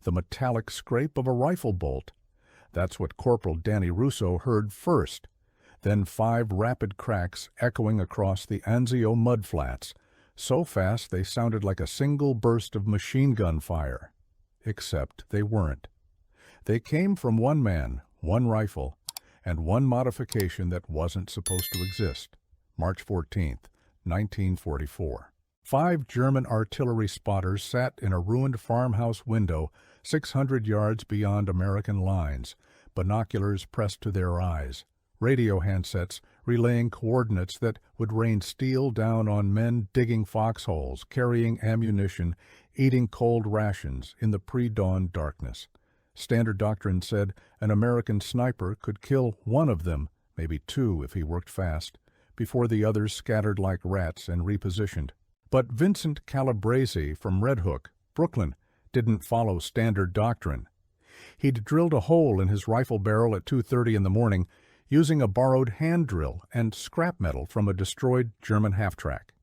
the metallic scrape of a rifle bolt. That's what Corporal Danny Russo heard first. Then 5 rapid cracks echoing across the Anzio mudflats, so fast they sounded like a single burst of machine gun fire. Except they weren't. They came from one man, one rifle, and one modification that wasn't supposed to exist. March 14th, 1944. 5 German artillery spotters sat in a ruined farmhouse window 600 yards beyond American lines, binoculars pressed to their eyes, radio handsets relaying coordinates that would rain steel down on men digging foxholes, carrying ammunition, eating cold rations in the pre-dawn darkness. Standard doctrine said an American sniper could kill one of them, maybe 2 if he worked fast, before the others scattered like rats and repositioned. But Vincent Calabrese from Red Hook, Brooklyn, didn't follow standard doctrine. He'd drilled a hole in his rifle barrel at 2:30 in the morning using a borrowed hand drill and scrap metal from a destroyed German half-track.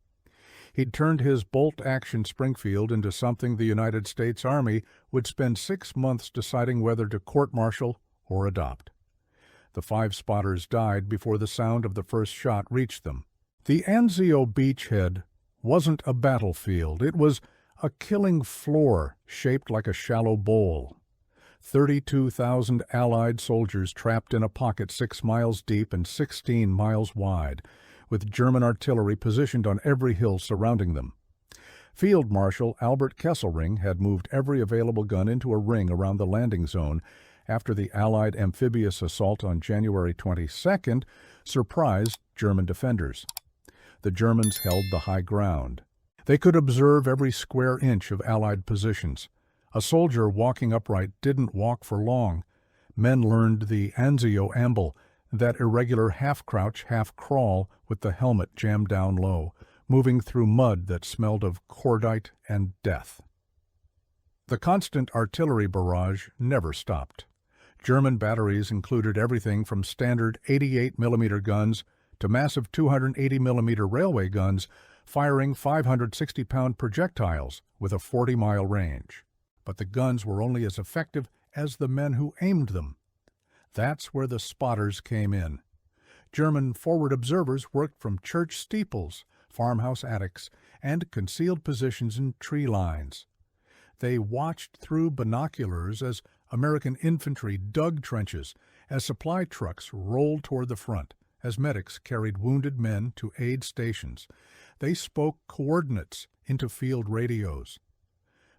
He'd turned his bolt-action Springfield into something the United States Army would spend 6 months deciding whether to court-martial or adopt. The 5 spotters died before the sound of the first shot reached them. The Anzio beachhead wasn't a battlefield. It was a killing floor shaped like a shallow bowl. 32,000 Allied soldiers trapped in a pocket 6 miles deep and 16 miles wide, with German artillery positioned on every hill surrounding them. Field Marshal Albert Kesselring had moved every available gun into a ring around the landing zone after the Allied amphibious assault on January 22nd surprised German defenders. The Germans held the high ground. They could observe every square inch of Allied positions. A soldier walking upright didn't walk for long. Men learned the Anzio amble, that irregular half-crouch, half-crawl with the helmet jammed down low, moving through mud that smelled of cordite and death. The constant artillery barrage never stopped. German batteries included everything from standard 88mm guns to massive 280mm railway guns firing 560-pound projectiles with a 40-mile range. But the guns were only as effective as the men who aimed them. That's where the spotters came in. German forward observers worked from church steeples, farmhouse attics, and concealed positions in tree lines. They watched through binoculars as American infantry dug trenches, as supply trucks rolled toward the front, as medics carried wounded men to aid stations. They spoke coordinates into field radios.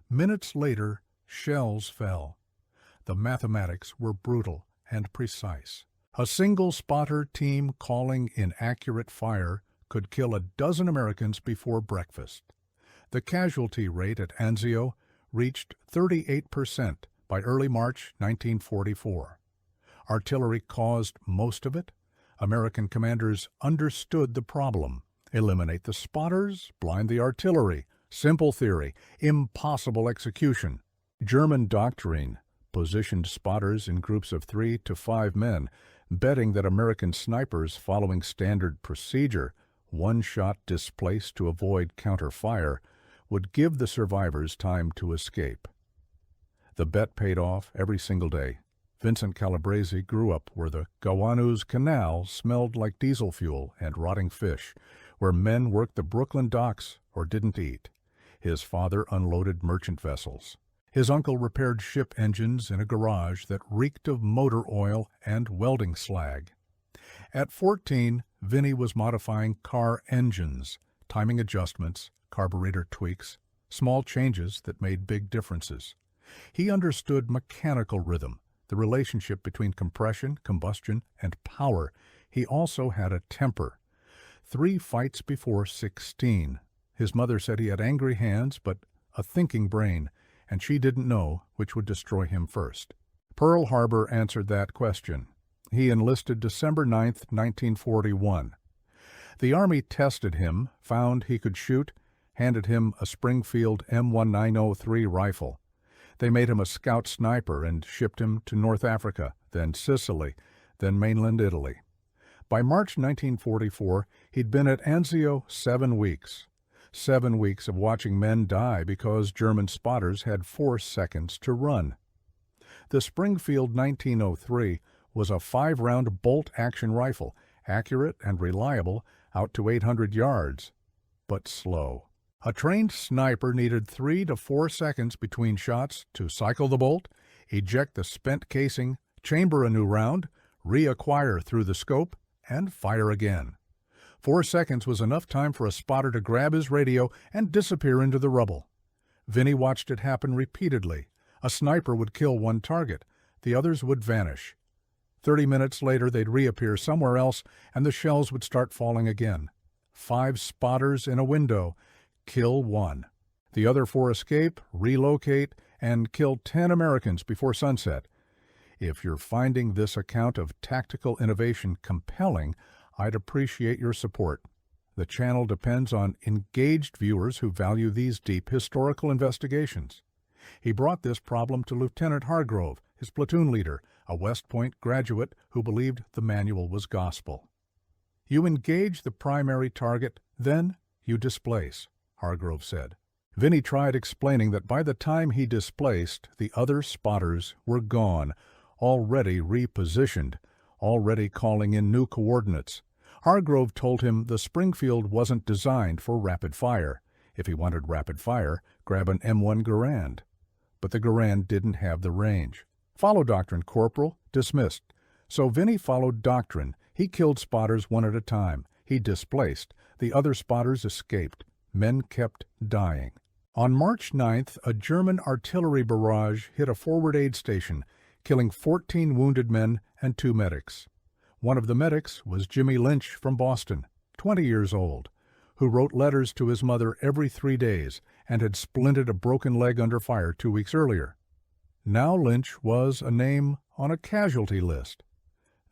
Minutes later, shells fell. The mathematics were brutal and precise. A single spotter team calling in accurate fire could kill a dozen Americans before breakfast. The casualty rate at Anzio reached 38% by early March 1944. Artillery caused most of it. American commanders understood the problem. Eliminate the spotters, blind the artillery. Simple theory, impossible execution. German doctrine positioned spotters in groups of 3 to 5 men, betting that American snipers following standard procedure, one shot displaced to avoid counter-fire, would give the survivors time to escape. The bet paid off every single day. Vincent Calabrese grew up where the Gowanus Canal smelled like diesel fuel and rotting fish, where men worked the Brooklyn docks or didn't eat. His father unloaded merchant vessels. His uncle repaired ship engines in a garage that reeked of motor oil and welding slag. At 14, Vinnie was modifying car engines, timing adjustments, carburetor tweaks, small changes that made big differences. He understood mechanical rhythm, the relationship between compression, combustion, and power. He also had a temper. 3 fights before 16. His mother said he had angry hands, but a thinking brain, and she didn't know which would destroy him first. Pearl Harbor answered that question. He enlisted December 9, 1941. The Army tested him, found he could shoot, handed him a Springfield M1903 rifle. They made him a scout sniper and shipped him to North Africa, then Sicily, then mainland Italy. By March 1944, he'd been at Anzio 7 weeks. 7 weeks of watching men die because German spotters had 4 seconds to run. The Springfield 1903 was a 5-round bolt-action rifle, accurate and reliable out to 800 yards, but slow. A trained sniper needed 3 to 4 seconds between shots to cycle the bolt, eject the spent casing, chamber a new round, reacquire through the scope, and fire again. 4 seconds was enough time for a spotter to grab his radio and disappear into the rubble. Vinnie watched it happen repeatedly. A sniper would kill one target. The others would vanish. 30 minutes later, they'd reappear somewhere else, and the shells would start falling again. 5 spotters in a window. Kill 1. The other 4 escape, relocate, and kill 10 Americans before sunset. If you're finding this account of tactical innovation compelling, I'd appreciate your support. The channel depends on engaged viewers who value these deep historical investigations. He brought this problem to Lieutenant Hargrove, his platoon leader, a West Point graduate who believed the manual was gospel. You engage the primary target, then you displace, Hargrove said. Vinnie tried explaining that by the time he displaced, the other spotters were gone, already repositioned, already calling in new coordinates. Hargrove told him the Springfield wasn't designed for rapid fire. If he wanted rapid fire, grab an M1 Garand. But the Garand didn't have the range. Follow doctrine, Corporal. Dismissed. So Vinnie followed doctrine. He killed spotters one at a time. He displaced. The other spotters escaped. Men kept dying. On March 9th, a German artillery barrage hit a forward aid station, killing 14 wounded men and 2 medics. One of the medics was Jimmy Lynch from Boston, 20 years old, who wrote letters to his mother every 3 days and had splinted a broken leg under fire 2 weeks earlier. Now Lynch was a name on a casualty list.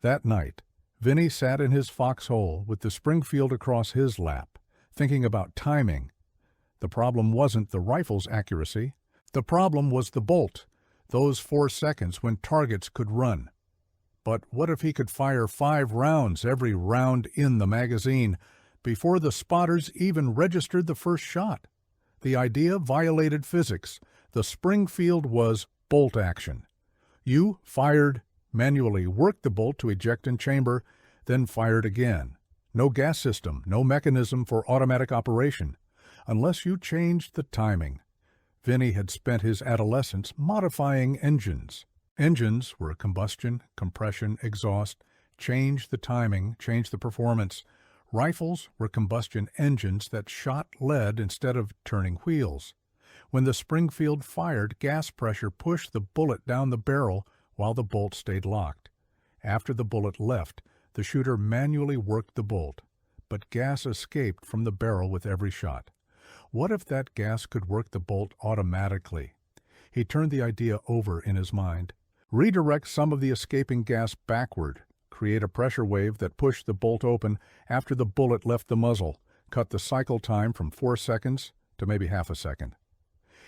That night, Vinnie sat in his foxhole with the Springfield across his lap, thinking about timing. The problem wasn't the rifle's accuracy. The problem was the bolt, those 4 seconds when targets could run. But what if he could fire 5 rounds, every round in the magazine, before the spotters even registered the first shot? The idea violated physics. The Springfield was bolt action. You fired, manually worked the bolt to eject and chamber, then fired again. No gas system, no mechanism for automatic operation, unless you changed the timing. Vinnie had spent his adolescence modifying engines. Engines were combustion, compression, exhaust. Change the timing, change the performance. Rifles were combustion engines that shot lead instead of turning wheels. When the Springfield fired, gas pressure pushed the bullet down the barrel while the bolt stayed locked. After the bullet left, the shooter manually worked the bolt, but gas escaped from the barrel with every shot. What if that gas could work the bolt automatically? He turned the idea over in his mind. Redirect some of the escaping gas backward. Create a pressure wave that pushed the bolt open after the bullet left the muzzle. Cut the cycle time from 4 seconds to maybe half a second.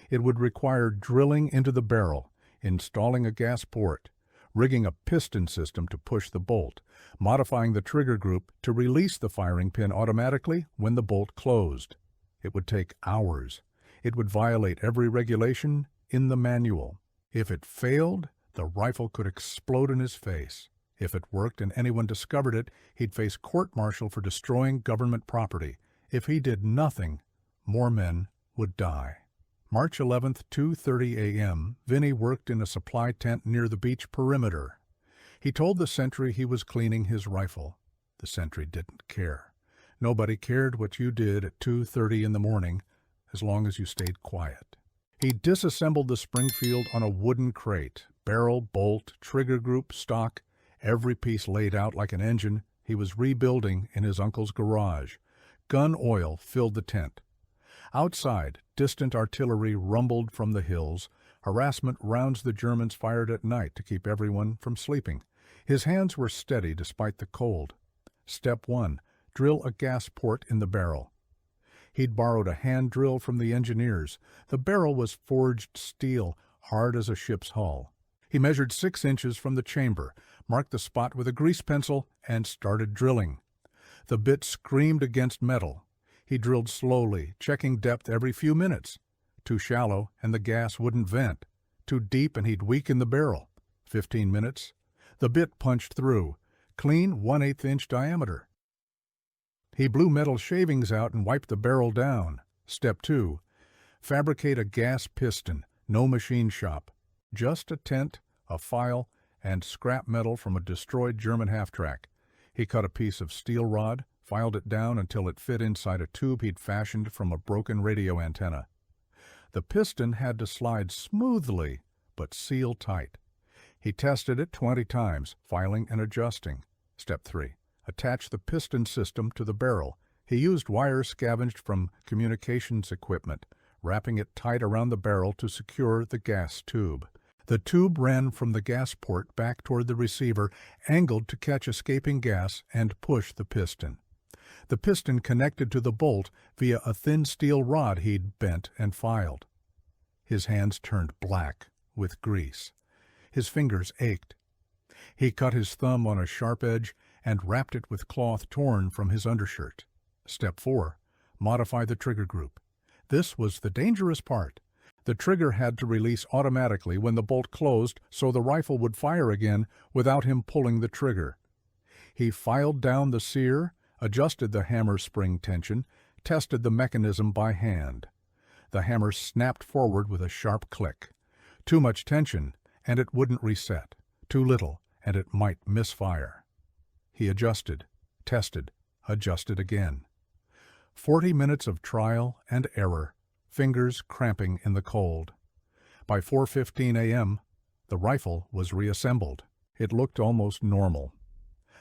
It would require drilling into the barrel, installing a gas port, rigging a piston system to push the bolt, modifying the trigger group to release the firing pin automatically when the bolt closed. It would take hours. It would violate every regulation in the manual. If it failed, the rifle could explode in his face. If it worked and anyone discovered it, he'd face court-martial for destroying government property. If he did nothing, more men would die. March 11th, 2:30 a.m., Vinnie worked in a supply tent near the beach perimeter. He told the sentry he was cleaning his rifle. The sentry didn't care. Nobody cared what you did at 2:30 in the morning, as long as you stayed quiet. He disassembled the Springfield on a wooden crate. Barrel, bolt, trigger group, stock, every piece laid out like an engine he was rebuilding in his uncle's garage. Gun oil filled the tent. Outside, distant artillery rumbled from the hills. Harassment rounds the Germans fired at night to keep everyone from sleeping. His hands were steady despite the cold. Step 1. Drill a gas port in the barrel. He'd borrowed a hand drill from the engineers. The barrel was forged steel, hard as a ship's hull. He measured 6 inches from the chamber, marked the spot with a grease pencil, and started drilling. The bit screamed against metal. He drilled slowly, checking depth every few minutes. Too shallow, and the gas wouldn't vent. Too deep, and he'd weaken the barrel. 15 minutes. The bit punched through. Clean 1/8 inch diameter. He blew metal shavings out and wiped the barrel down. Step 2. Fabricate a gas piston. No machine shop. Just a tent, a file, and scrap metal from a destroyed German half-track. He cut a piece of steel rod, filed it down until it fit inside a tube he'd fashioned from a broken radio antenna. The piston had to slide smoothly, but seal tight. He tested it 20 times, filing and adjusting. Step 3. Attach the piston system to the barrel. He used wire scavenged from communications equipment, wrapping it tight around the barrel to secure the gas tube. The tube ran from the gas port back toward the receiver, angled to catch escaping gas and push the piston. The piston connected to the bolt via a thin steel rod he'd bent and filed. His hands turned black with grease. His fingers ached. He cut his thumb on a sharp edge and wrapped it with cloth torn from his undershirt. Step 4. Modify the trigger group. This was the dangerous part. The trigger had to release automatically when the bolt closed so the rifle would fire again without him pulling the trigger. He filed down the sear, adjusted the hammer spring tension, tested the mechanism by hand. The hammer snapped forward with a sharp click. Too much tension, and it wouldn't reset. Too little, and it might misfire. He adjusted, tested, adjusted again. 40 minutes of trial and error, fingers cramping in the cold. By 4:15 a.m., the rifle was reassembled. It looked almost normal.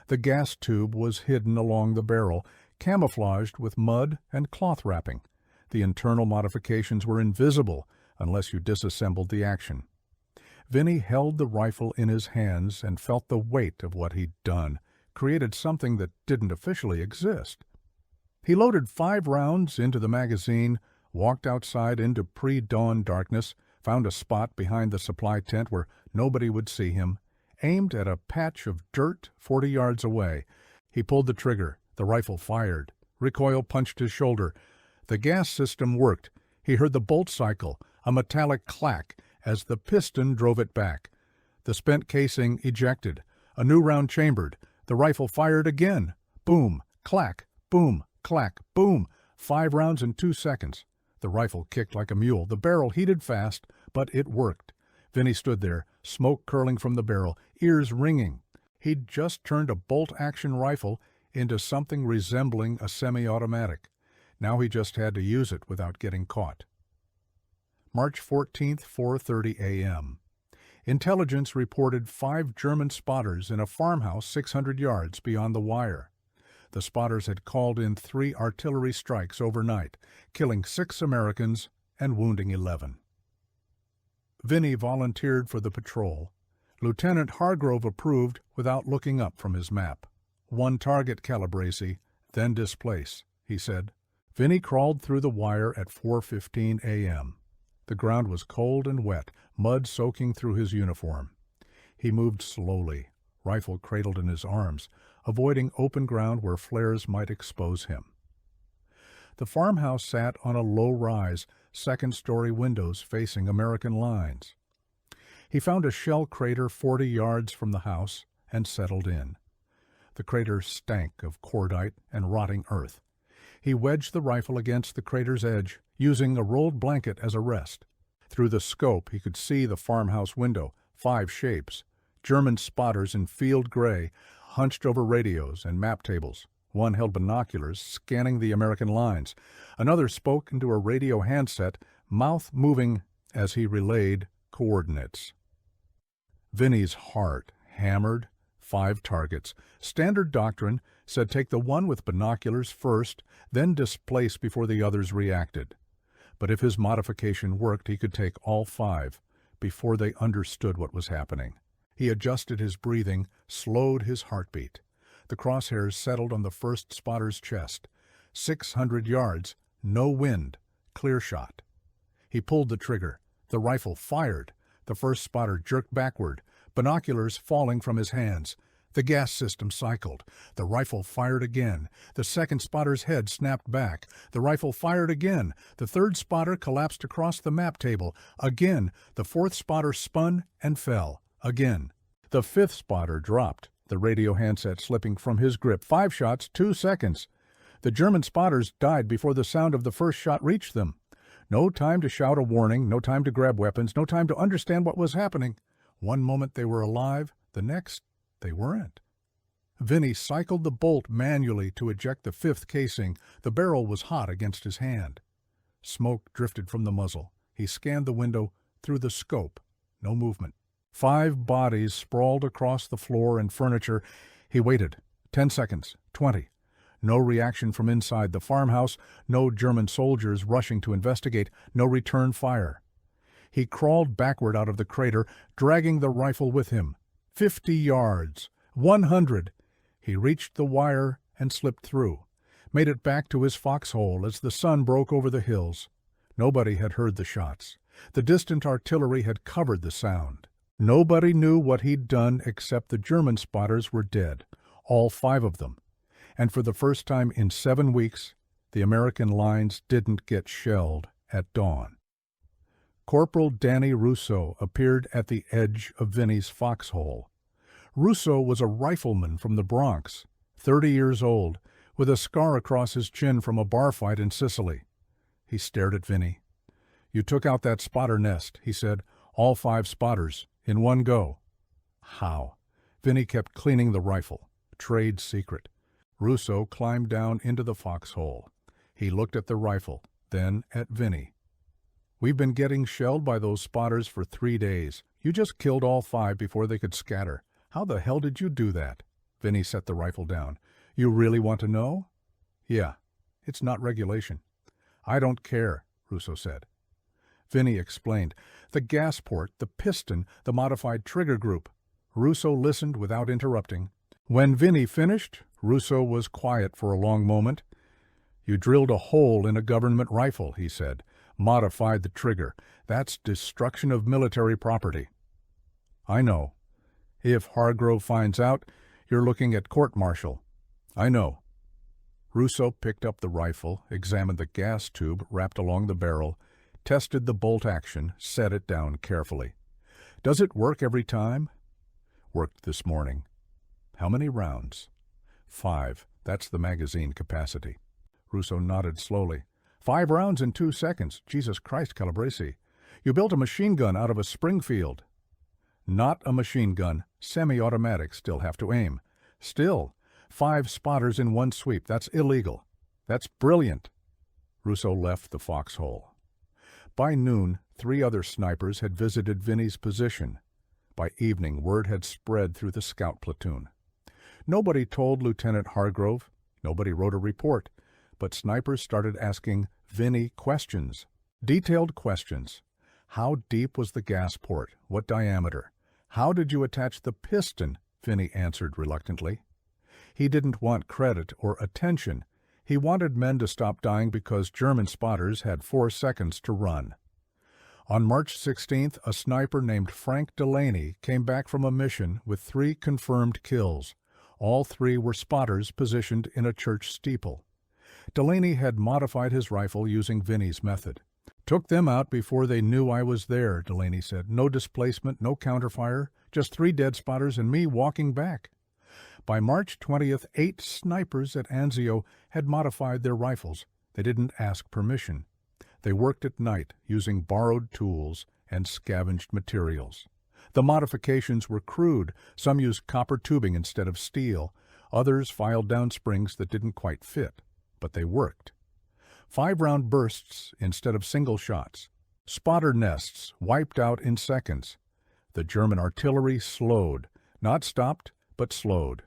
The gas tube was hidden along the barrel, camouflaged with mud and cloth wrapping. The internal modifications were invisible unless you disassembled the action. Vinnie held the rifle in his hands and felt the weight of what he'd done, created something that didn't officially exist. He loaded 5 rounds into the magazine, walked outside into pre-dawn darkness, found a spot behind the supply tent where nobody would see him, aimed at a patch of dirt 40 yards away. He pulled the trigger. The rifle fired. Recoil punched his shoulder. The gas system worked. He heard the bolt cycle, a metallic clack, as the piston drove it back. The spent casing ejected. A new round chambered. The rifle fired again. Boom, clack, boom, clack, boom. 5 rounds in 2 seconds. The rifle kicked like a mule. The barrel heated fast, but it worked. Vinnie stood there, smoke curling from the barrel, ears ringing. He'd just turned a bolt-action rifle into something resembling a semi-automatic. Now he just had to use it without getting caught. March 14th, 4:30 a.m. Intelligence reported 5 German spotters in a farmhouse 600 yards beyond the wire. The spotters had called in 3 artillery strikes overnight, killing 6 Americans and wounding 11. Vinnie volunteered for the patrol. Lieutenant Hargrove approved without looking up from his map. "One target, Calabrese, then displace," he said. Vinnie crawled through the wire at 4:15 a.m. The ground was cold and wet, mud soaking through his uniform. He moved slowly, rifle cradled in his arms, avoiding open ground where flares might expose him. The farmhouse sat on a low rise, second-story windows facing American lines. He found a shell crater 40 yards from the house and settled in. The crater stank of cordite and rotting earth. He wedged the rifle against the crater's edge, using a rolled blanket as a rest. Through the scope he could see the farmhouse window, 5 shapes. German spotters in field gray, hunched over radios and map tables. One held binoculars, scanning the American lines. Another spoke into a radio handset, mouth moving as he relayed coordinates. Vinnie's heart hammered. 5 targets. Standard doctrine said take the one with binoculars first, then displace before the others reacted. But if his modification worked, he could take all 5 before they understood what was happening. He adjusted his breathing, slowed his heartbeat. The crosshairs settled on the first spotter's chest. 600 yards, no wind, clear shot. He pulled the trigger. The rifle fired. The first spotter jerked backward, binoculars falling from his hands. The gas system cycled. The rifle fired again. The second spotter's head snapped back. The rifle fired again. The third spotter collapsed across the map table. Again, the fourth spotter spun and fell. Again. The fifth spotter dropped, the radio handset slipping from his grip. 5 shots, 2 seconds. The German spotters died before the sound of the first shot reached them. No time to shout a warning, no time to grab weapons, no time to understand what was happening. One moment they were alive, the next they weren't. Vinnie cycled the bolt manually to eject the fifth casing. The barrel was hot against his hand. Smoke drifted from the muzzle. He scanned the window through the scope. No movement. 5 bodies sprawled across the floor and furniture. He waited. 10 seconds. 20. No reaction from inside the farmhouse. No German soldiers rushing to investigate. No return fire. He crawled backward out of the crater, dragging the rifle with him. 50 yards. 100. He reached the wire and slipped through. Made it back to his foxhole as the sun broke over the hills. Nobody had heard the shots. The distant artillery had covered the sound. Nobody knew what he'd done except the German spotters were dead, all 5 of them. And for the first time in 7 weeks, the American lines didn't get shelled at dawn. Corporal Danny Russo appeared at the edge of Vinnie's foxhole. Russo was a rifleman from the Bronx, 30 years old, with a scar across his chin from a bar fight in Sicily. He stared at Vinnie. "You took out that spotter nest," he said. "All 5 spotters, in one go." "How?" Vinnie kept cleaning the rifle. Trade secret. Russo climbed down into the foxhole. He looked at the rifle, then at Vinnie. "We've been getting shelled by those spotters for 3 days. You just killed all 5 before they could scatter. How the hell did you do that?" Vinnie set the rifle down. "You really want to know?" "Yeah. It's not regulation." "I don't care," Russo said. Vinnie explained. "The gas port, the piston, the modified trigger group." Russo listened without interrupting. When Vinnie finished, Russo was quiet for a long moment. "You drilled a hole in a government rifle," he said. "Modified the trigger. That's destruction of military property." "I know. If Hargrove finds out, you're looking at court-martial." "I know." Russo picked up the rifle, examined the gas tube wrapped along the barrel, tested the bolt action, set it down carefully. "Does it work every time?" "Worked this morning." "How many rounds?" 5. That's the magazine capacity. Russo nodded slowly. 5 rounds in 2 seconds. Jesus Christ, Calabrese. You built a machine gun out of a Springfield. Not a machine gun. Semi-automatic. Still have to aim. Still. 5 spotters in one sweep. That's illegal. That's brilliant. Russo left the foxhole. By noon, 3 other snipers had visited Vinnie's position. By evening, word had spread through the scout platoon. Nobody told Lieutenant Hargrove. Nobody wrote a report. But snipers started asking Vinnie questions. Detailed questions. How deep was the gas port? What diameter? How did you attach the piston? Vinnie answered reluctantly. He didn't want credit or attention. He wanted men to stop dying because German spotters had 4 seconds to run. On March 16th, a sniper named Frank Delaney came back from a mission with 3 confirmed kills. All 3 were spotters positioned in a church steeple. Delaney had modified his rifle using Vinnie's method. "Took them out before they knew I was there," Delaney said. "No displacement, no counterfire, just 3 dead spotters and me walking back." By March 20th, 8 snipers at Anzio had modified their rifles. They didn't ask permission. They worked at night using borrowed tools and scavenged materials. The modifications were crude. Some used copper tubing instead of steel. Others filed down springs that didn't quite fit. But they worked. 5-round bursts instead of single shots. Spotter nests wiped out in seconds. The German artillery slowed. Not stopped, but slowed.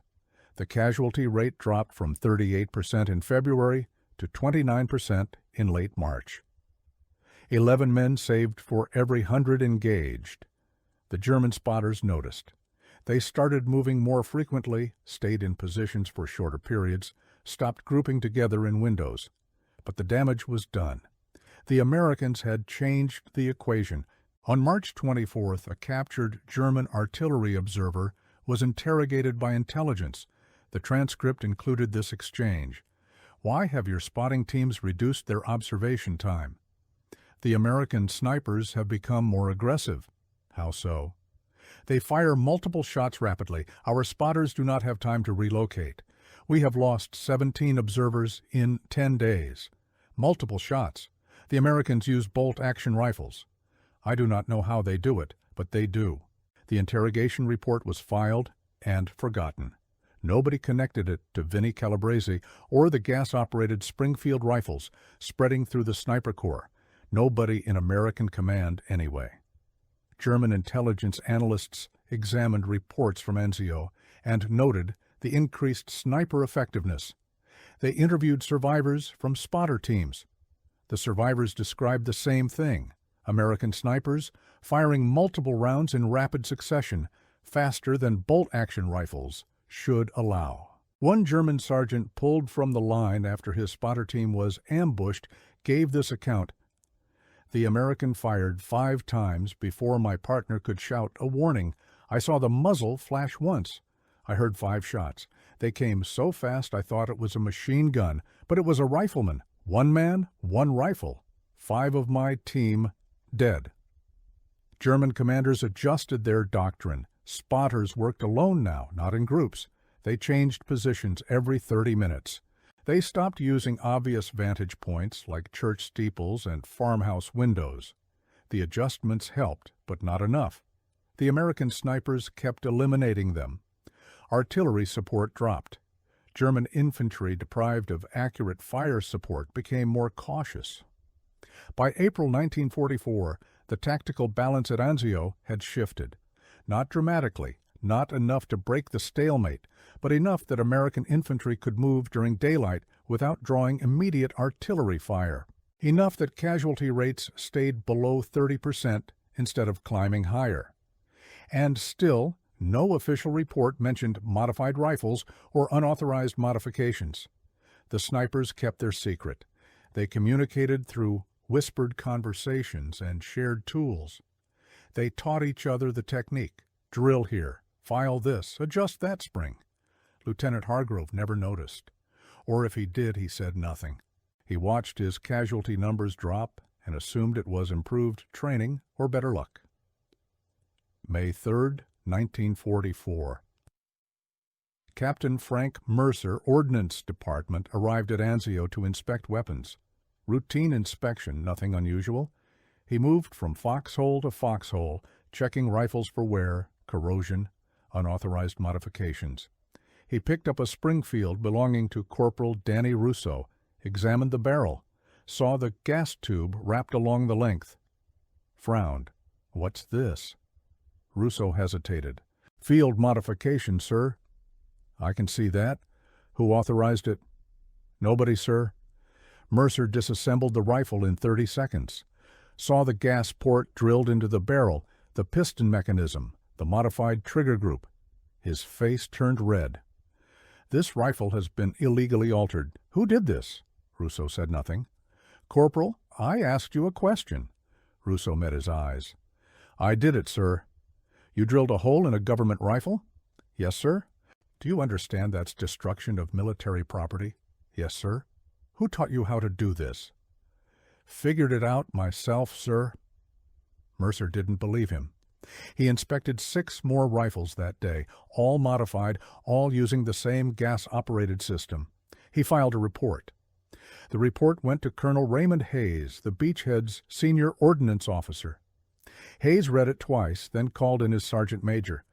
The casualty rate dropped from 38% in February to 29% in late March. 11 men saved for every 100 engaged. The German spotters noticed. They started moving more frequently, stayed in positions for shorter periods, stopped grouping together in windows. But the damage was done. The Americans had changed the equation. On March 24th, a captured German artillery observer was interrogated by intelligence. The transcript included this exchange. Why have your spotting teams reduced their observation time? The American snipers have become more aggressive. How so? They fire multiple shots rapidly. Our spotters do not have time to relocate. We have lost 17 observers in 10 days. Multiple shots. The Americans use bolt-action rifles. I do not know how they do it, but they do. The interrogation report was filed and forgotten. Nobody connected it to Vinnie Calabrese or the gas-operated Springfield rifles spreading through the sniper corps. Nobody in American command anyway. German intelligence analysts examined reports from Anzio and noted the increased sniper effectiveness. They interviewed survivors from spotter teams. The survivors described the same thing. American snipers firing multiple rounds in rapid succession, faster than bolt-action rifles should allow. One German sergeant pulled from the line after his spotter team was ambushed gave this account. The American fired 5 times before my partner could shout a warning. I saw the muzzle flash once. I heard 5 shots. They came so fast I thought it was a machine gun, but it was a rifleman. 1 man, 1 rifle. 5 of my team dead. German commanders adjusted their doctrine. Spotters worked alone now, not in groups. They changed positions every 30 minutes. They stopped using obvious vantage points like church steeples and farmhouse windows. The adjustments helped, but not enough. The American snipers kept eliminating them. Artillery support dropped. German infantry, deprived of accurate fire support, became more cautious. By April 1944, the tactical balance at Anzio had shifted. Not dramatically, not enough to break the stalemate, but enough that American infantry could move during daylight without drawing immediate artillery fire. Enough that casualty rates stayed below 30% instead of climbing higher. And still, no official report mentioned modified rifles or unauthorized modifications. The snipers kept their secret. They communicated through whispered conversations and shared tools. They taught each other the technique. Drill here, file this, adjust that spring. Lieutenant Hargrove never noticed. Or if he did, he said nothing. He watched his casualty numbers drop and assumed it was improved training or better luck. May 3rd, 1944. Captain Frank Mercer, Ordnance Department, arrived at Anzio to inspect weapons. Routine inspection, nothing unusual. He moved from foxhole to foxhole, checking rifles for wear, corrosion, unauthorized modifications. He picked up a Springfield belonging to Corporal Danny Russo, examined the barrel, saw the gas tube wrapped along the length. Frowned. What's this? Russo hesitated. Field modification, sir. I can see that. Who authorized it? Nobody, sir. Mercer disassembled the rifle in 30 seconds. Saw the gas port drilled into the barrel, the piston mechanism, the modified trigger group. His face turned red. This rifle has been illegally altered. Who did this? Russo said nothing. Corporal, I asked you a question. Russo met his eyes. I did it, sir. You drilled a hole in a government rifle? Yes, sir. Do you understand that's destruction of military property? Yes, sir. Who taught you how to do this? Figured it out myself, sir. Mercer didn't believe him. He inspected 6 more rifles that day, all modified, all using the same gas-operated system. He filed a report. The report went to Colonel Raymond Hayes, the Beachhead's senior ordnance officer. Hayes read it twice, then called in his sergeant major.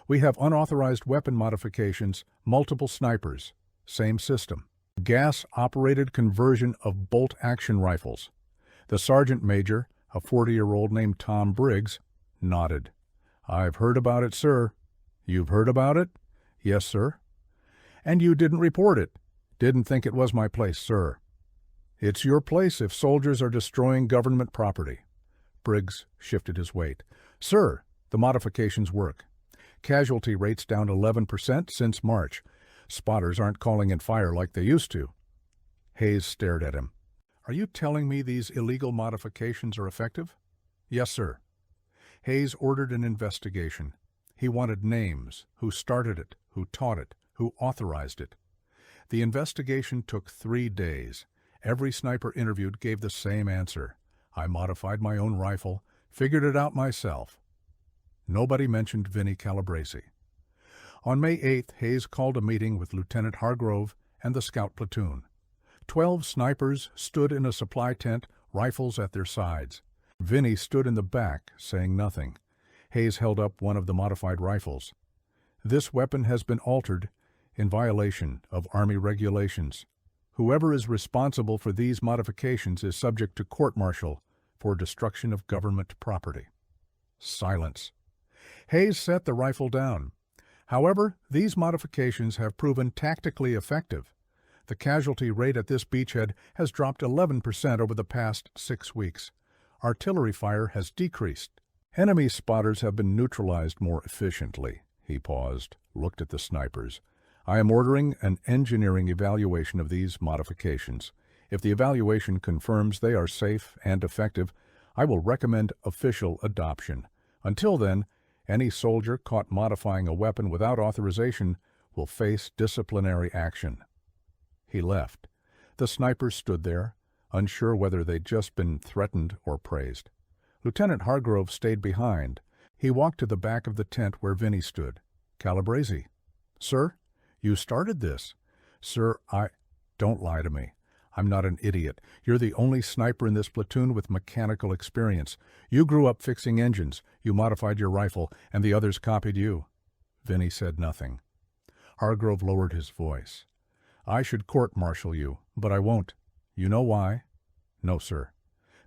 We have unauthorized weapon modifications, multiple snipers. Same system. Gas-operated conversion of bolt-action rifles. The sergeant major, a 40-year-old named Tom Briggs, nodded. I've heard about it, sir. You've heard about it? Yes, sir. And you didn't report it? Didn't think it was my place, sir. It's your place if soldiers are destroying government property. Briggs shifted his weight. Sir, the modifications work. Casualty rates down 11% since March. Spotters aren't calling in fire like they used to. Hayes stared at him. Are you telling me these illegal modifications are effective? Yes, sir. Hayes ordered an investigation. He wanted names, who started it, who taught it, who authorized it. The investigation took 3 days. Every sniper interviewed gave the same answer. I modified my own rifle, figured it out myself. Nobody mentioned Vinnie Calabrese. On May 8th, Hayes called a meeting with Lieutenant Hargrove and the scout platoon. 12 snipers stood in a supply tent, rifles at their sides. Vinnie stood in the back, saying nothing. Hayes held up one of the modified rifles. This weapon has been altered in violation of Army regulations. Whoever is responsible for these modifications is subject to court-martial for destruction of government property. Silence. Hayes set the rifle down. However, these modifications have proven tactically effective. The casualty rate at this beachhead has dropped 11% over the past 6 weeks. Artillery fire has decreased. Enemy spotters have been neutralized more efficiently. He paused, looked at the snipers. I am ordering an engineering evaluation of these modifications. If the evaluation confirms they are safe and effective, I will recommend official adoption. Until then, any soldier caught modifying a weapon without authorization will face disciplinary action. He left. The snipers stood there, unsure whether they'd just been threatened or praised. Lieutenant Hargrove stayed behind. He walked to the back of the tent where Vinnie stood. Calabrese. Sir, you started this. Sir, Don't lie to me. I'm not an idiot. You're the only sniper in this platoon with mechanical experience. You grew up fixing engines. You modified your rifle, and the others copied you. Vinnie said nothing. Hargrove lowered his voice. I should court-martial you, but I won't. You know why? No, sir.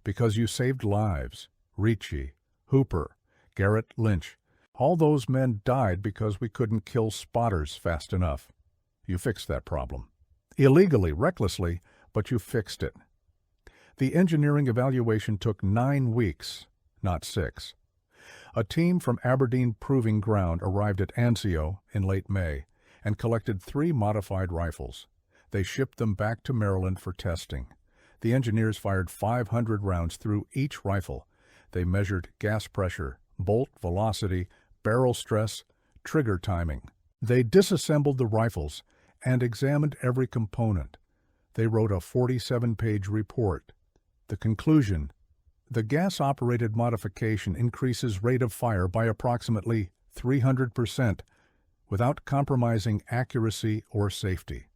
Because you saved lives. Ricci, Hooper, Garrett Lynch. All those men died because we couldn't kill spotters fast enough. You fixed that problem. Illegally, recklessly, but you fixed it. The engineering evaluation took 9 weeks, not 6. A team from Aberdeen Proving Ground arrived at Anzio in late May and collected 3 modified rifles. They shipped them back to Maryland for testing. The engineers fired 500 rounds through each rifle. They measured gas pressure, bolt velocity, barrel stress, trigger timing. They disassembled the rifles and examined every component. They wrote a 47-page report. The conclusion: the gas-operated modification increases rate of fire by approximately 300% without compromising accuracy or safety.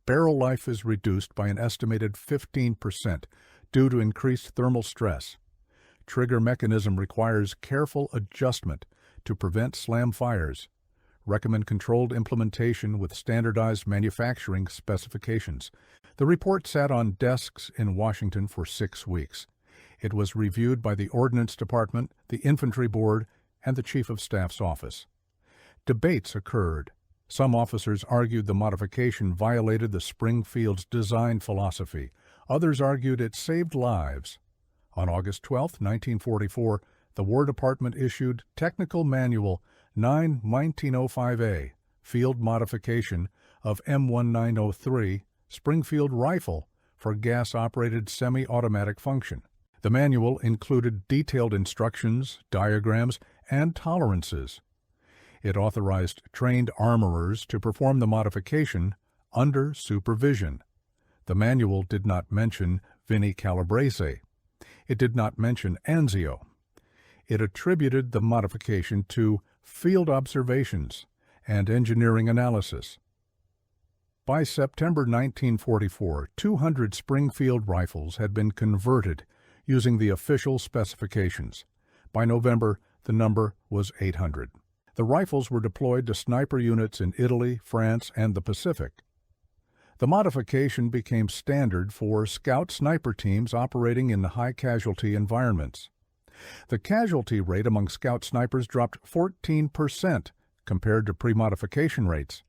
Barrel life is reduced by an estimated 15% due to increased thermal stress. Trigger mechanism requires careful adjustment to prevent slam fires. Recommend controlled implementation with standardized manufacturing specifications. The report sat on desks in Washington for 6 weeks. It was reviewed by the Ordnance Department, the Infantry Board, and the Chief of Staff's office. Debates occurred. Some officers argued the modification violated the Springfield's design philosophy. Others argued it saved lives. On August 12, 1944, the War Department issued Technical Manual 9-1905A, Field Modification of M1903 Springfield Rifle for Gas-Operated Semi-Automatic Function. The manual included detailed instructions, diagrams, and tolerances. It authorized trained armorers to perform the modification under supervision. The manual did not mention Vinnie Calabrese. It did not mention Anzio. It attributed the modification to field observations and engineering analysis. By September 1944, 200 Springfield rifles had been converted using the official specifications. By November, the number was 800. The rifles were deployed to sniper units in Italy, France, and the Pacific. The modification became standard for scout sniper teams operating in high-casualty environments. The casualty rate among scout snipers dropped 14% compared to pre-modification rates.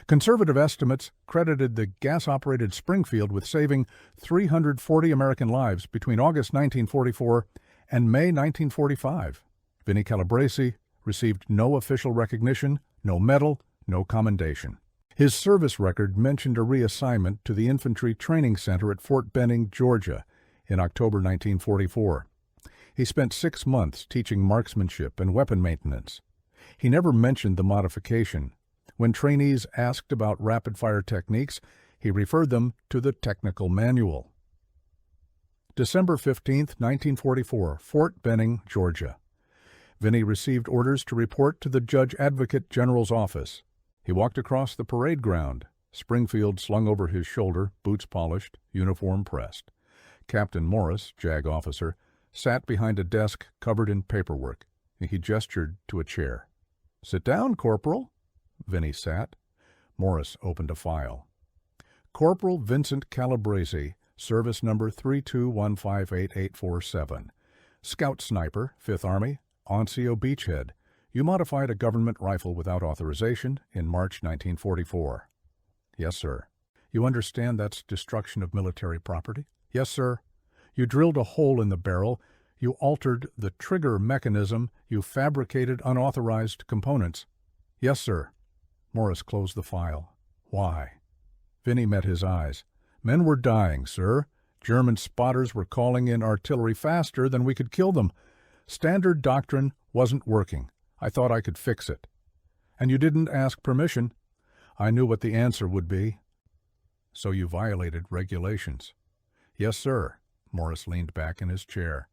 Conservative estimates credited the gas-operated Springfield with saving 340 American lives between August 1944 and May 1945. Vinnie Calabrese received no official recognition, no medal, no commendation. His service record mentioned a reassignment to the Infantry Training Center at Fort Benning, Georgia, in October 1944. He spent 6 months teaching marksmanship and weapon maintenance. He never mentioned the modification. When trainees asked about rapid-fire techniques, he referred them to the technical manual. December 15, 1944, Fort Benning, Georgia. Vinnie received orders to report to the Judge Advocate General's office. He walked across the parade ground, Springfield slung over his shoulder, boots polished, uniform pressed. Captain Morris, JAG officer, sat behind a desk covered in paperwork. He gestured to a chair. "Sit down, Corporal." Vinnie sat. Morris opened a file. Corporal Vincent Calabrese, service number 3215847. Scout sniper, 5th Army, Anzio Beachhead. You modified a government rifle without authorization in March 1944. Yes, sir. You understand that's destruction of military property? Yes, sir. You drilled a hole in the barrel. You altered the trigger mechanism. You fabricated unauthorized components. Yes, sir. Morris closed the file. Why? Vinnie met his eyes. Men were dying, sir. German spotters were calling in artillery faster than we could kill them. Standard doctrine wasn't working. I thought I could fix it. And you didn't ask permission. I knew what the answer would be. So you violated regulations. Yes, sir. Morris leaned back in his chair.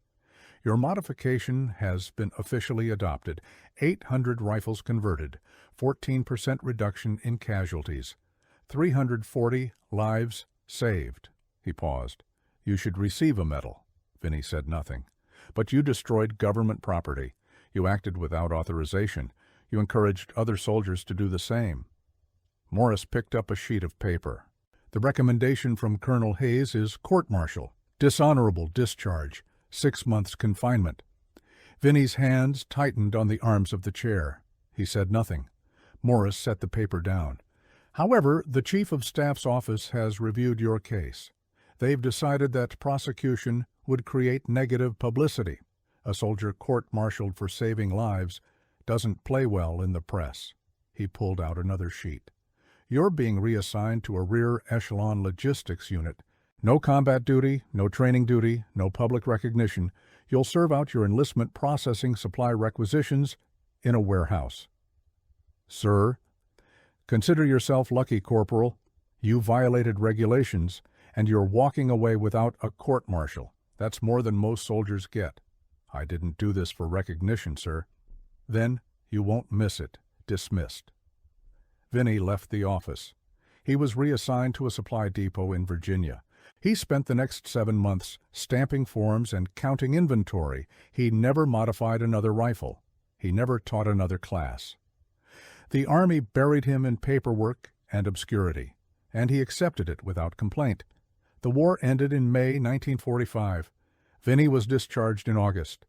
Your modification has been officially adopted. 800 rifles converted, 14% reduction in casualties, 340 lives saved. He paused. You should receive a medal. Vinnie said nothing. But you destroyed government property. You acted without authorization. You encouraged other soldiers to do the same. Morris picked up a sheet of paper. The recommendation from Colonel Hayes is court-martial, dishonorable discharge, 6 months confinement. Vinnie's hands tightened on the arms of the chair. He said nothing. Morris set the paper down. However, the Chief of Staff's office has reviewed your case. They've decided that prosecution would create negative publicity. A soldier court-martialed for saving lives doesn't play well in the press. He pulled out another sheet. You're being reassigned to a rear echelon logistics unit. No combat duty, no training duty, no public recognition. You'll serve out your enlistment processing supply requisitions in a warehouse. Sir, consider yourself lucky, Corporal. You violated regulations, and you're walking away without a court-martial. That's more than most soldiers get. I didn't do this for recognition, sir. Then you won't miss it. Dismissed. Vinnie left the office. He was reassigned to a supply depot in Virginia. He spent the next 7 months stamping forms and counting inventory. He never modified another rifle. He never taught another class. The Army buried him in paperwork and obscurity, and he accepted it without complaint. The war ended in May 1945. Vinnie was discharged in August.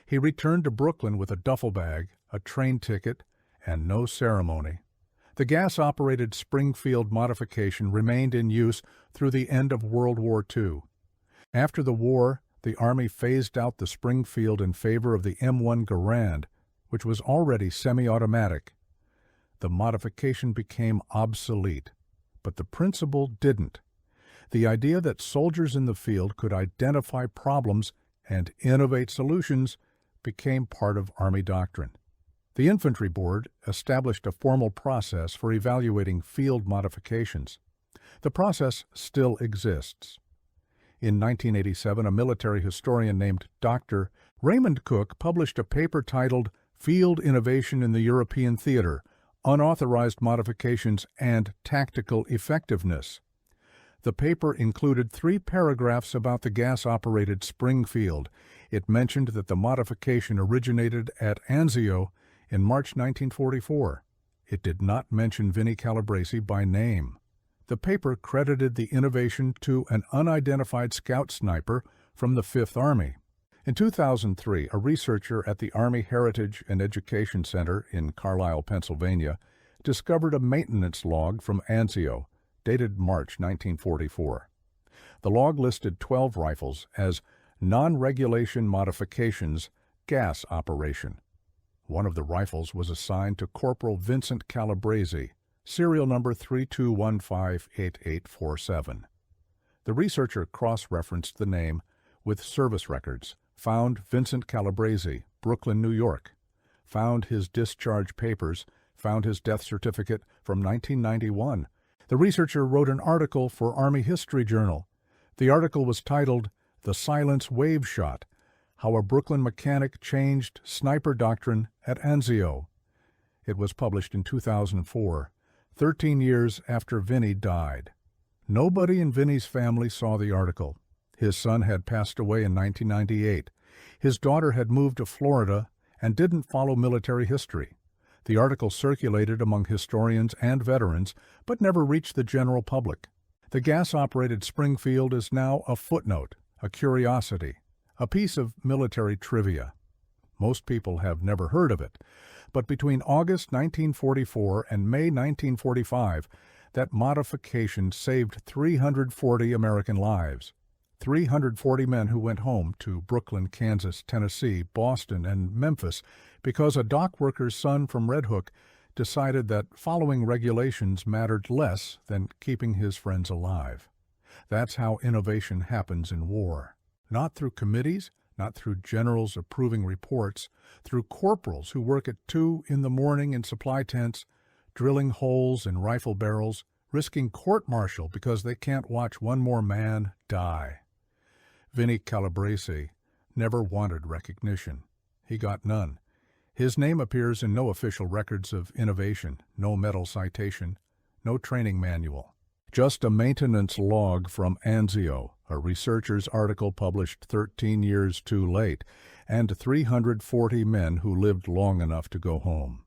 He returned to Brooklyn with a duffel bag, a train ticket, and no ceremony. The gas-operated Springfield modification remained in use through the end of World War II. After the war, the Army phased out the Springfield in favor of the M1 Garand, which was already semi-automatic. The modification became obsolete, but the principle didn't. The idea that soldiers in the field could identify problems and innovate solutions became part of Army doctrine. The Infantry Board established a formal process for evaluating field modifications. The process still exists. In 1987, a military historian named Dr. Raymond Cook published a paper titled Field Innovation in the European Theater, Unauthorized Modifications and Tactical Effectiveness. The paper included 3 paragraphs about the gas-operated Springfield. It mentioned that the modification originated at Anzio in March 1944. It did not mention Vinnie Calabrese by name. The paper credited the innovation to an unidentified scout sniper from the 5th Army. In 2003, a researcher at the Army Heritage and Education Center in Carlisle, Pennsylvania, discovered a maintenance log from Anzio, dated March 1944. The log listed 12 rifles as non-regulation modifications, gas operation. One of the rifles was assigned to Corporal Vincent Calabrese, serial number 3215847. The researcher cross-referenced the name with service records, found Vincent Calabrese, Brooklyn, New York. found his discharge papers, found his death certificate from 1991. The researcher wrote an article for Army History Journal. The article was titled, "The Silence Wave Shot: How a Brooklyn Mechanic Changed Sniper Doctrine at Anzio." It was published in 2004, 13 years after Vinnie died. Nobody in Vinnie's family saw the article. His son had passed away in 1998. His daughter had moved to Florida and didn't follow military history. The article circulated among historians and veterans, but never reached the general public. The gas-operated Springfield is now a footnote, a curiosity, a piece of military trivia. Most people have never heard of it, but between August 1944 and May 1945, that modification saved 340 American lives. 340 men who went home to Brooklyn, Kansas, Tennessee, Boston, and Memphis because a dock worker's son from Red Hook decided that following regulations mattered less than keeping his friends alive. That's how innovation happens in war. Not through committees, not through generals approving reports, through corporals who work at 2 in the morning in supply tents, drilling holes in rifle barrels, risking court-martial because they can't watch one more man die. Vincent Calabrese never wanted recognition. He got none. His name appears in no official records of innovation, no medal citation, no training manual. Just a maintenance log from Anzio, a researcher's article published 13 years too late, and 340 men who lived long enough to go home.